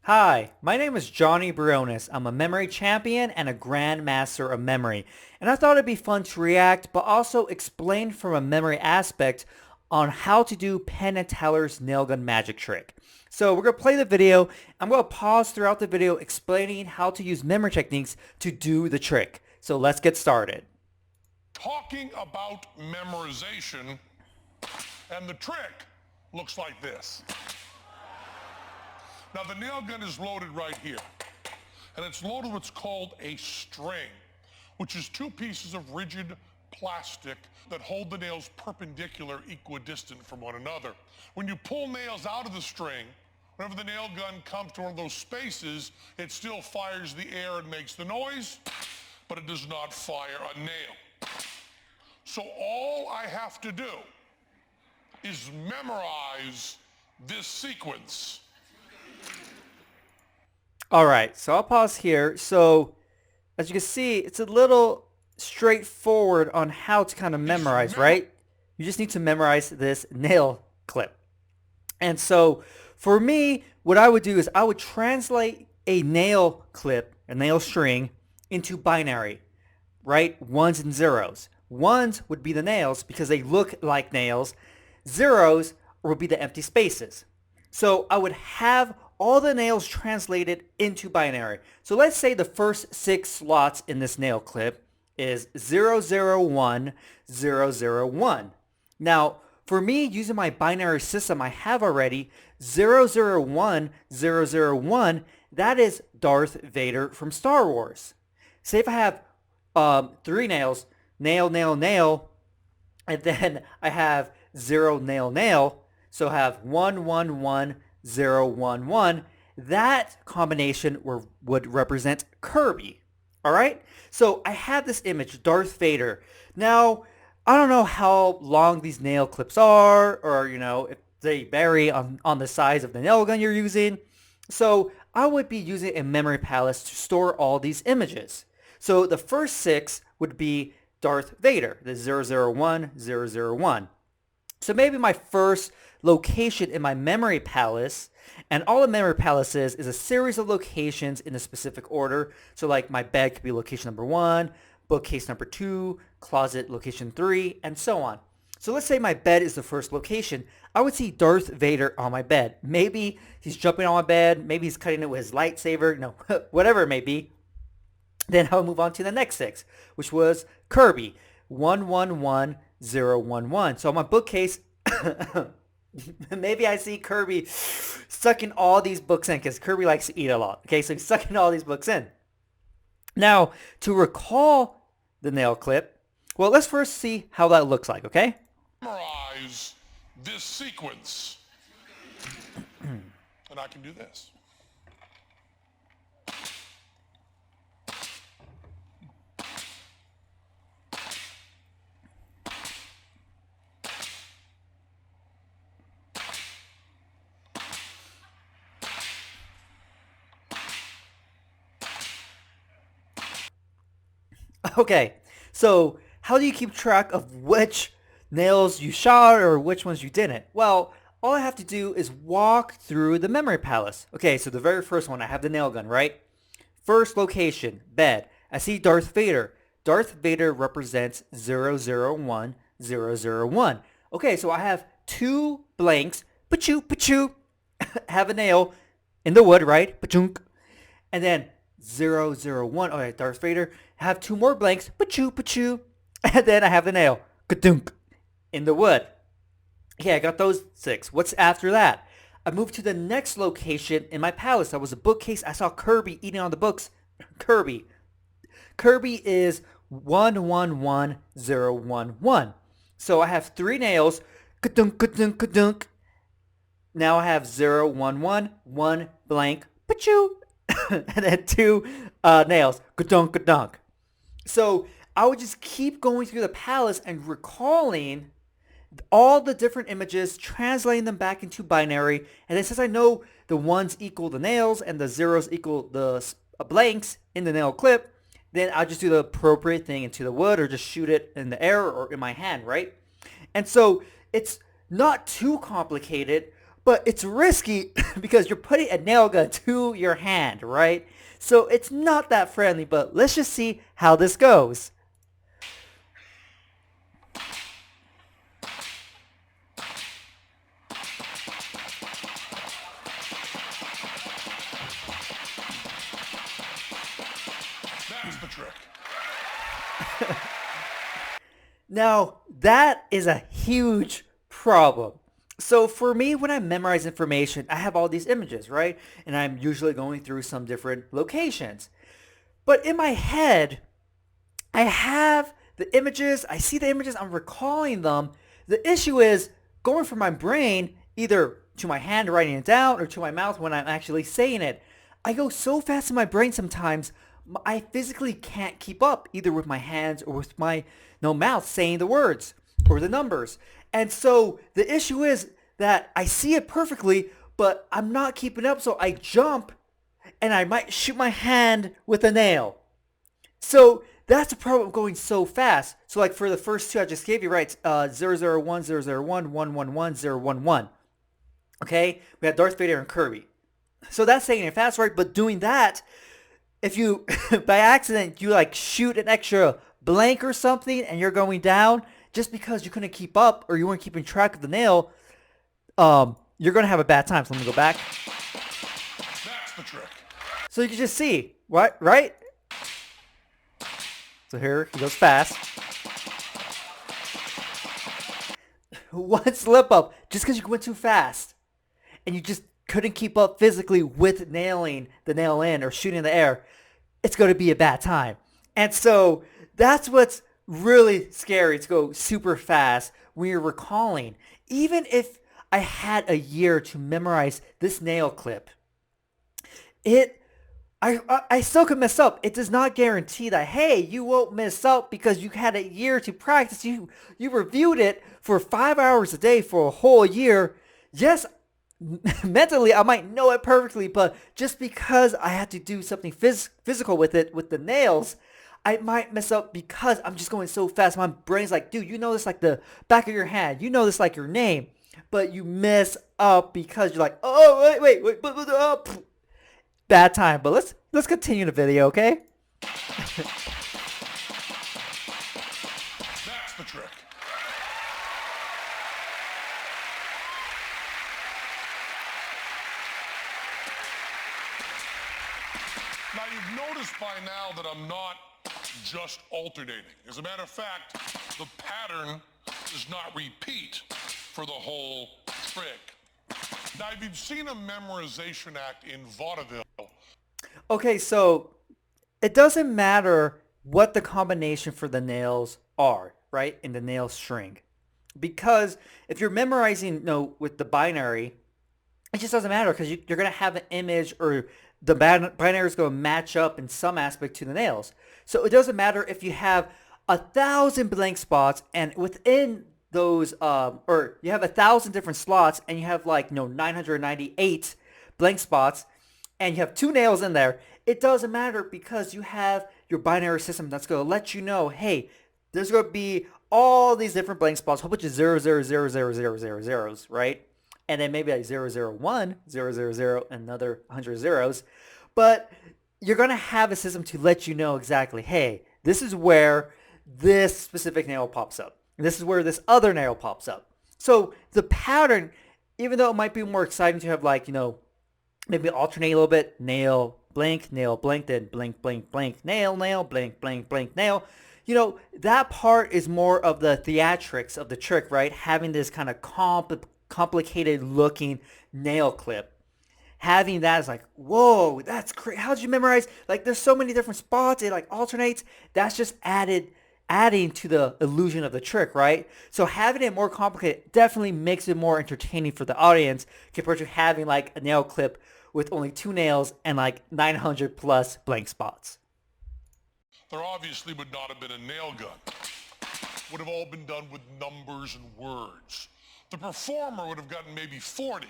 Hi, my name is Johnny Briones. I'm a memory champion and a grandmaster of memory. And I thought it'd be fun to react, but also explain from a memory aspect on how to do Penn and Teller's nail gun magic trick. So we're going to play the video. I'm going to pause throughout the video explaining how to use memory techniques to do the trick. So let's get started. Talking about memorization, and the trick looks like this. Now the nail gun is loaded right here, and it's loaded what's called a string, which is two pieces of rigid plastic that hold the nails perpendicular, equidistant from one another. When you pull nails out of the string, whenever the nail gun comes to one of those spaces, it still fires the air and makes the noise, but it does not fire a nail. So all I have to do is memorize this sequence. All right, so I'll pause here. So as you can see, it's a little straightforward on how to kind of memorize, right? You just need to memorize this nail clip. And so for me, what I would do is I would translate a nail clip, a nail string, into binary, right? Ones and zeros. Ones would be the nails because they look like nails. Zeros would be the empty spaces. So I would have all the nails translated into binary. So let's say the first 6 slots in this nail clip is 001, 001. Now, for me, using my binary system I have already, 001, 001, that is Darth Vader from Star Wars. Say if I have 3 nails, nail, nail, nail, and then I have 0, nail, nail, so I have 1, 1, 1, 0, 1, 1. That combination would represent Kirby. All right? So I have this image, Darth Vader. Now, I don't know how long these nail clips are, or, if they vary on the size of the nail gun you're using. So I would be using a memory palace to store all these images. So the first 6 would be Darth Vader, the 001, 001. So maybe my first location in my memory palace, and all a memory palace is a series of locations in a specific order. So like my bed could be location number 1, bookcase number 2, closet location 3, and so on. So let's say my bed is the first location. I would see Darth Vader on my bed. Maybe he's jumping on my bed. Maybe he's cutting it with his lightsaber. No, whatever it may be. Then I'll move on to the next 6, which was Kirby, 111011. So on my bookcase, maybe I see Kirby sucking all these books in because Kirby likes to eat a lot. Okay, so he's sucking all these books in. Now, to recall the nail clip, well, let's first see how that looks like, okay? Memorize this sequence. And I can do this. Okay, so how do you keep track of which nails you shot or which ones you didn't? Well, all I have to do is walk through the memory palace. Okay, so the very first one, I have the nail gun, right? First location, bed. I see Darth Vader. Darth Vader represents 001, 001. Okay, so I have 2 blanks. Pachoo, pachoo. Have a nail in the wood, right? Pachunk. And then 001. Okay, Darth Vader. I have 2 more blanks. Pachoo, pachoo. And then I have the nail. Kadunk. In the wood. Okay, I got those 6. What's after that? I moved to the next location in my palace. That was a bookcase. I saw Kirby eating on the books. Kirby. Kirby is 111011. So I have 3 nails. Kadunk, kadunk, kadunk. Now I have 011, 1 blank. Pachoo. And then 2 nails. Kadunk, kadunk. So I would just keep going through the palace and recalling all the different images, translating them back into binary, and then since I know the ones equal the nails and the zeros equal the blanks in the nail clip, then I'll just do the appropriate thing into the wood or just shoot it in the air or in my hand, right? And so it's not too complicated, But it's risky because you're putting a nail gun to your hand, right? So it's not that friendly, but let's just see how this goes. That's the trick. Now, that is a huge problem. So for me, when I memorize information, I have all these images, right? And I'm usually going through some different locations. But in my head, I have the images, I see the images, I'm recalling them. The issue is going from my brain either to my hand writing it down or to my mouth when I'm actually saying it. I go so fast in my brain sometimes, I physically can't keep up either with my hands or with my no mouth saying the words or the numbers. And so the issue is that I see it perfectly, but I'm not keeping up, so I jump and I might shoot my hand with a nail. So that's the problem of going so fast. So like for the first two I just gave you, right? 001, 001, 111, 011. Okay? We had Darth Vader and Kirby. So that's saying it fast, right? But doing that, if you, by accident, you like shoot an extra blank or something and you're going down, just because you couldn't keep up or you weren't keeping track of the nail, you're going to have a bad time. So let me go back. That's the trick. So you can just see, what, right? So here, he goes fast. One slip up, just because you went too fast. And you just couldn't keep up physically with nailing the nail in or shooting in the air, it's going to be a bad time. And so that's what's really scary to go super fast when you're recalling. Even if I had a year to memorize this nail clip, I still could mess up. It does not guarantee that, hey, you won't mess up because you had a year to practice. You reviewed it for 5 hours a day for a whole year. Yes, mentally I might know it perfectly, but just because I had to do something physical with it, with the nails, I might mess up because I'm just going so fast. My brain's like, dude, you know this like the back of your hand. You know this like your name. But you mess up because you're like, oh, wait, bad time. But let's continue the video, okay? That's the trick. Now you've noticed by now that I'm not just alternating. As a matter of fact, the pattern does not repeat for the whole trick. Now, if you've seen a memorization act in vaudeville. Okay, so it doesn't matter what the combination for the nails are, right? In the nail string. Because if you're memorizing, with the binary, it just doesn't matter because you're going to have an image or the binary is going to match up in some aspect to the nails. So it doesn't matter if you have 1,000 blank spots and within those, or you have 1,000 different slots and you have 998 blank spots and you have two nails in there. It doesn't matter because you have your binary system that's going to let you know, hey, there's going to be all these different blank spots, a whole bunch of 0, 0, 0, 0, 0, 0, 0, right? And then maybe like 0, 0, 1, 0, 0, 0, another 100 zeros. But you're going to have a system to let you know exactly, hey, this is where this specific nail pops up. And this is where this other nail pops up. So the pattern, even though it might be more exciting to have maybe alternate a little bit, nail, blank, then blank, blank, blank, nail, blank, blank, blank, nail. That part is more of the theatrics of the trick, right? Having this kind of complicated looking nail clip. Having that is like, whoa, that's crazy. How did you memorize? There's so many different spots. It alternates. That's just adding to the illusion of the trick, right? So having it more complicated definitely makes it more entertaining for the audience compared to having a nail clip with only two nails and 900 plus blank spots. There obviously would not have been a nail gun. Would have all been done with numbers and words. The performer would have gotten maybe 40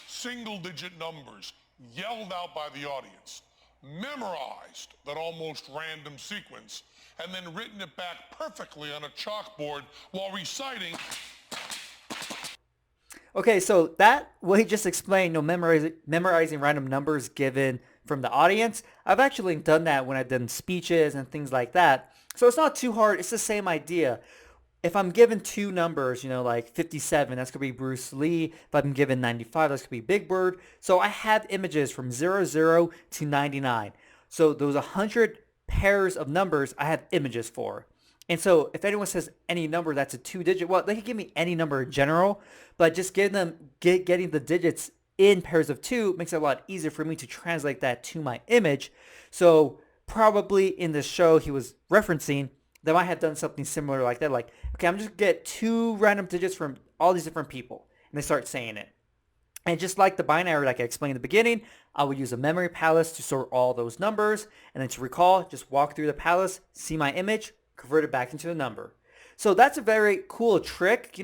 single-digit numbers yelled out by the audience, memorized that almost random sequence, and then written it back perfectly on a chalkboard while reciting. Okay, so that what he just explained, memorizing random numbers given from the audience. I've actually done that when I've done speeches and things like that. So it's not too hard. It's the same idea. If I'm given two numbers, like 57, that's going to be Bruce Lee. If I'm given 95, that's going to be Big Bird. So I have images from 00 to 99. So those 100 pairs of numbers I have images for. And so if anyone says any number that's a two-digit, well, they can give me any number in general, but just getting the digits in pairs of two makes it a lot easier for me to translate that to my image. So probably in the show he was referencing, they might have done something similar like that. Like, okay, I'm just get two random digits from all these different people, and they start saying it. And just like the binary, like I explained in the beginning, I would use a memory palace to store all those numbers, and then to recall, just walk through the palace, see my image, convert it back into a number. So that's a very cool trick.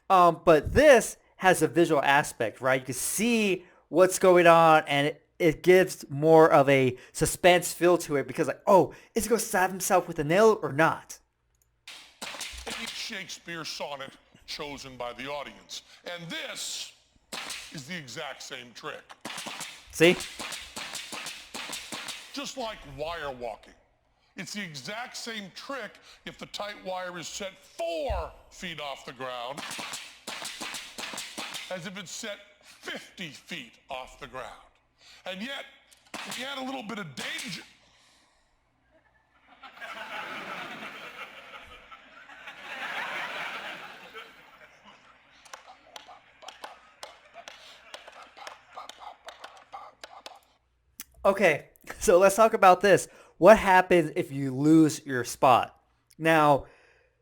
But this has a visual aspect, right? You can see what's going on, and it gives more of a suspense feel to it because, like, oh, is he going to stab himself with a nail or not? A Shakespeare sonnet chosen by the audience. And this is the exact same trick. See? Just like wire walking. It's the exact same trick if the tight wire is set 4 feet off the ground as if it's set 50 feet off the ground. And yet, if you add a little bit of danger. Okay, so let's talk about this. What happens if you lose your spot? Now,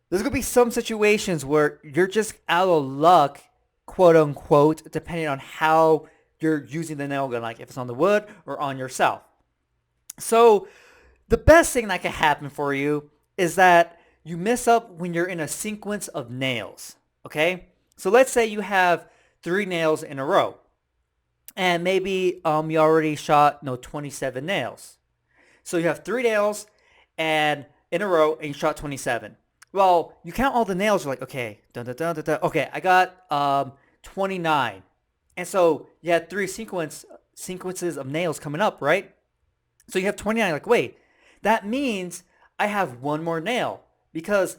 there's going to be some situations where you're just out of luck, quote unquote, depending on how you're using the nail gun, like if it's on the wood or on yourself. So the best thing that can happen for you is that you mess up when you're in a sequence of nails, okay? So let's say you have 3 nails in a row, and maybe you already shot 27 nails. So you have 3 nails and in a row, and you shot 27. Well, you count all the nails. You're like, okay, dun, dun, dun, dun, dun. Okay, I got 29. And so you had 3 sequences of nails coming up, right? So you have 29. Like, wait, that means I have one more nail because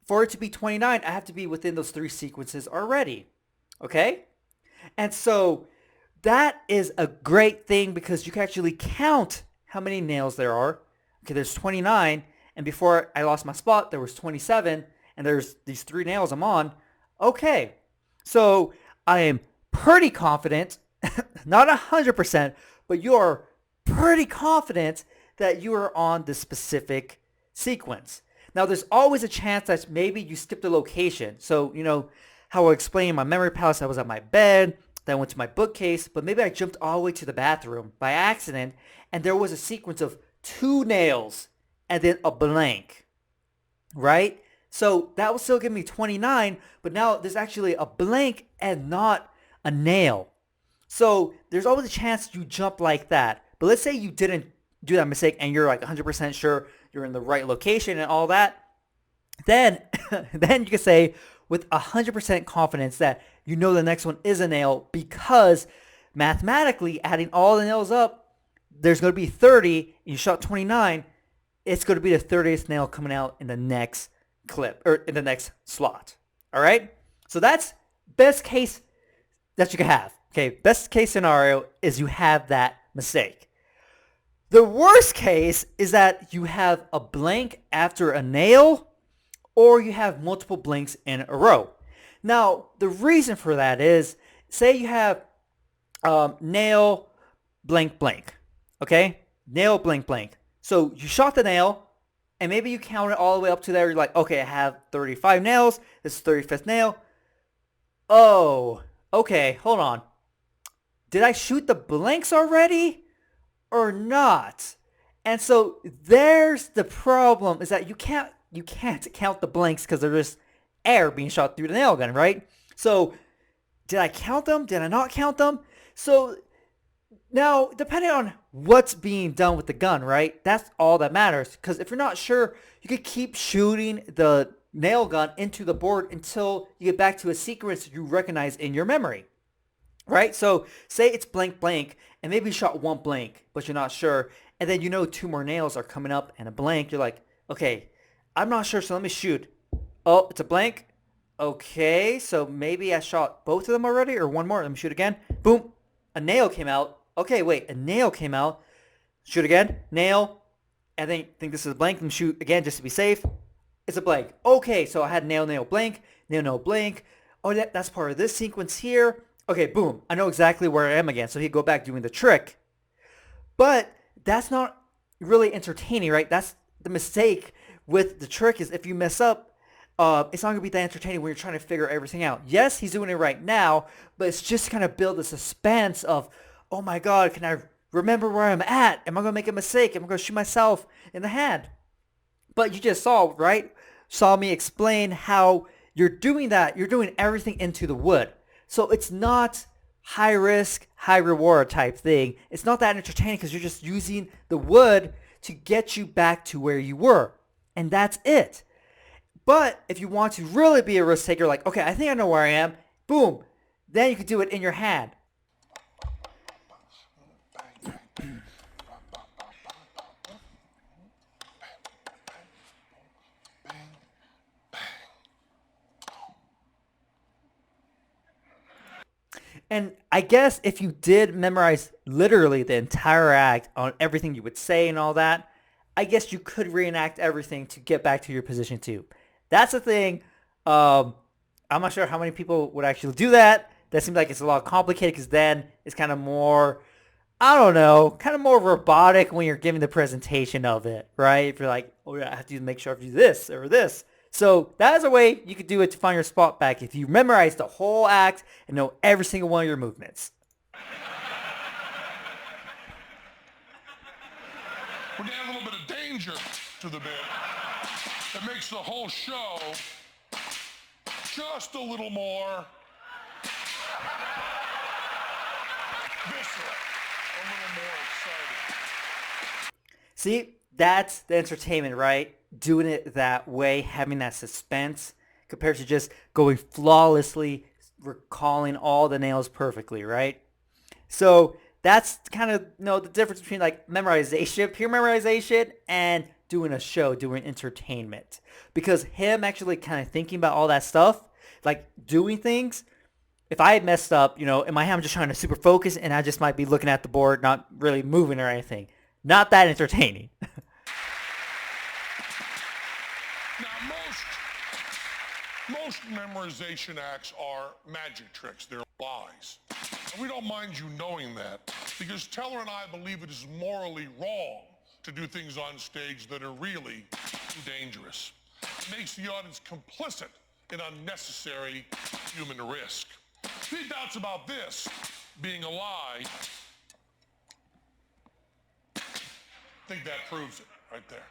for it to be 29, I have to be within those 3 sequences already. Okay? And so that is a great thing because you can actually count how many nails there are. Okay, there's 29, and before I lost my spot, there was 27, and there's these 3 nails I'm on. Okay, so I am pretty confident, not 100%, but you are pretty confident that you are on the specific sequence. Now, there's always a chance that maybe you skipped a location. So, how I explained my memory palace, I was at my bed, then I went to my bookcase, but maybe I jumped all the way to the bathroom by accident, and there was a sequence of 2 nails and then a blank, right? So that will still give me 29, but now there's actually a blank and not a nail. So there's always a chance you jump like that. But let's say you didn't do that mistake and you're like 100% sure you're in the right location and all that. Then, then you can say with 100% confidence that you know the next one is a nail because mathematically adding all the nails up, there's going to be 30. And you shot 29. It's going to be the 30th nail coming out in the next clip or in the next slot. All right. So that's best case that you can have. Okay. Best case scenario is you have that mistake. The worst case is that you have a blank after a nail or you have multiple blanks in a row. Now, the reason for that is, say you have nail blank blank. Okay? Nail blank blank. So you shot the nail, and maybe you count it all the way up to there. You're like, okay, I have 35 nails. This is 35th nail. Oh, okay, hold on. Did I shoot the blanks already or not? And so there's the problem is that you can't count the blanks because they're just air being shot through the nail gun, right? So did I count them? Did I not count them? So now, depending on what's being done with the gun, right? That's all that matters. Because if you're not sure, you could keep shooting the nail gun into the board until you get back to a sequence you recognize in your memory, right? So say it's blank blank, and maybe you shot one blank, but you're not sure, and then you know two more nails are coming up and a blank. You're like, okay, I'm not sure, so let me shoot. Oh, it's a blank. Okay, so maybe I shot both of them already, or one more. Let me shoot again. Boom, a nail came out. Okay, wait, a nail came out. Shoot again, nail. I think this is a blank. Let me shoot again just to be safe. It's a blank. Okay, so I had nail, nail, blank, nail, nail, blank. Oh, that's part of this sequence here. Okay, boom. I know exactly where I am again. So he'd go back doing the trick. But that's not really entertaining, right? That's the mistake with the trick is if you mess up, it's not going to be that entertaining when you're trying to figure everything out. Yes, he's doing it right now, but it's just to kind of build the suspense of, oh my God, can I remember where I'm at? Am I going to make a mistake? Am I going to shoot myself in the hand? But you just saw, right? Saw me explain how you're doing that. You're doing everything into the wood. So it's not high risk, high reward type thing. It's not that entertaining because you're just using the wood to get you back to where you were. And that's it. But if you want to really be a risk taker, like, okay, I think I know where I am, boom, then you can do it in your hand. And I guess if you did memorize literally the entire act on everything you would say and all that, I guess you could reenact everything to get back to your position too. That's the thing. Um, I'm not sure how many people would actually do that. That seems like it's a lot complicated because then it's kind of more, I don't know, kind of more robotic when you're giving the presentation of it, right? If you're like, oh yeah, I have to make sure I do this or this. So that is a way you could do it to find your spot back if you memorize the whole act and know every single one of your movements. We're going to add a little bit of danger to the bit. It makes the whole show just a little more visceral, a little more exciting. See, that's the entertainment, right? Doing it that way, having that suspense compared to just going flawlessly, recalling all the nails perfectly, right? So that's kind of the difference between like memorization, pure memorization, and doing a show, doing entertainment. Because him actually kind of thinking about all that stuff, like doing things. If I had messed up, in my head I'm just trying to super focus, and I just might be looking at the board, not really moving or anything. Not that entertaining. Now, most memorization acts are magic tricks. They're lies. And we don't mind you knowing that because Teller and I believe it is morally wrong to do things on stage that are really dangerous. It makes the audience complicit in unnecessary human risk. Any doubts about this being a lie? I think that proves it right there.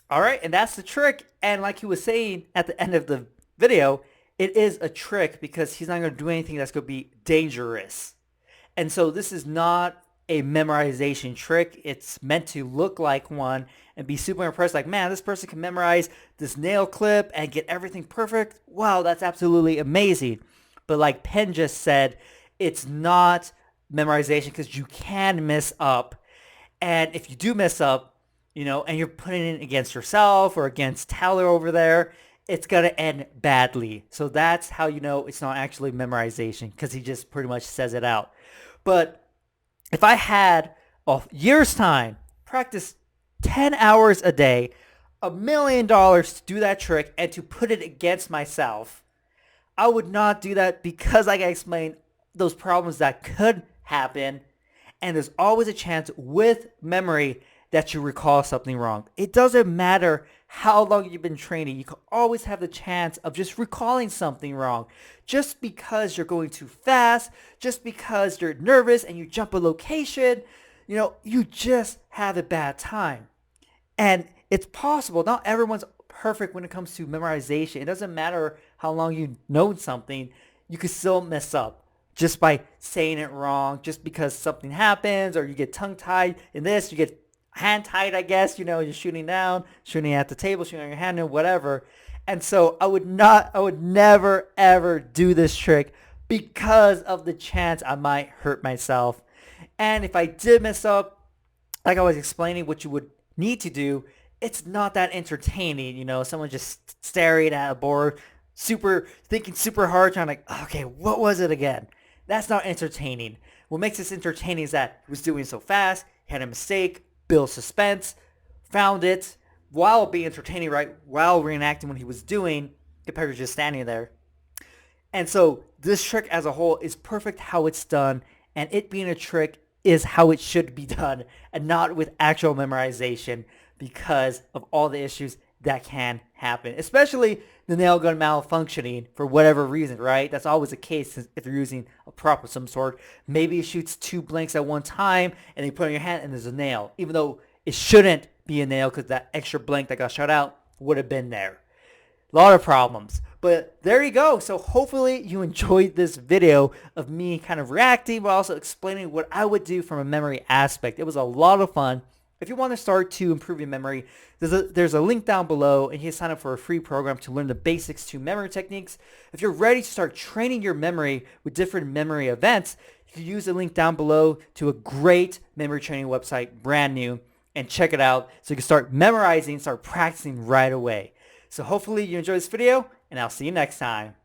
All right, and that's the trick. And like he was saying at the end of the video, it is a trick because he's not going to do anything that's going to be dangerous. And so this is not a memorization trick. It's meant to look like one and be super impressed. Like, man, this person can memorize this nail clip and get everything perfect. Wow, that's absolutely amazing. But like Penn just said, it's not memorization because you can mess up. And if you do mess up, and you're putting it against yourself or against Teller over there, it's going to end badly. So that's how you know it's not actually memorization because he just pretty much says it out. But if I had a year's time, practice 10 hours a day, $1 million to do that trick and to put it against myself, I would not do that because like I explained, those problems that could happen. And there's always a chance with memory that you recall something wrong. It doesn't matter how long you've been training. You can always have the chance of just recalling something wrong. Just because you're going too fast, just because you're nervous and you jump a location, you just have a bad time. And it's possible. Not everyone's perfect when it comes to memorization. It doesn't matter how long you've known something. You can still mess up just by saying it wrong, just because something happens or you get tongue-tied in this, you get hand tight, I guess, you're shooting down, shooting at the table, shooting on your hand, and whatever. And so I would never, ever do this trick because of the chance I might hurt myself. And if I did mess up, like I was explaining, what you would need to do, it's not that entertaining. Someone just staring at a board, thinking super hard, trying to, okay, what was it again? That's not entertaining. What makes this entertaining is that he was doing it so fast, he had a mistake, built suspense, found it, while being entertaining, right? While reenacting what he was doing, compared to just standing there. And so this trick as a whole is perfect how it's done, and it being a trick is how it should be done, and not with actual memorization because of all the issues that can happen, especially the nail gun malfunctioning for whatever reason, right? That's always the case if you're using a prop of some sort. Maybe it shoots 2 blanks at one time, and you put it in your hand, and there's a nail, even though it shouldn't be a nail because that extra blank that got shot out would have been there. A lot of problems. But there you go. So hopefully you enjoyed this video of me kind of reacting, but also explaining what I would do from a memory aspect. It was a lot of fun. If you want to start to improve your memory, there's a link down below, and you can sign up for a free program to learn the basics to memory techniques. If you're ready to start training your memory with different memory events, you can use the link down below to a great memory training website, brand new, and check it out so you can start memorizing, start practicing right away. So hopefully you enjoyed this video, and I'll see you next time.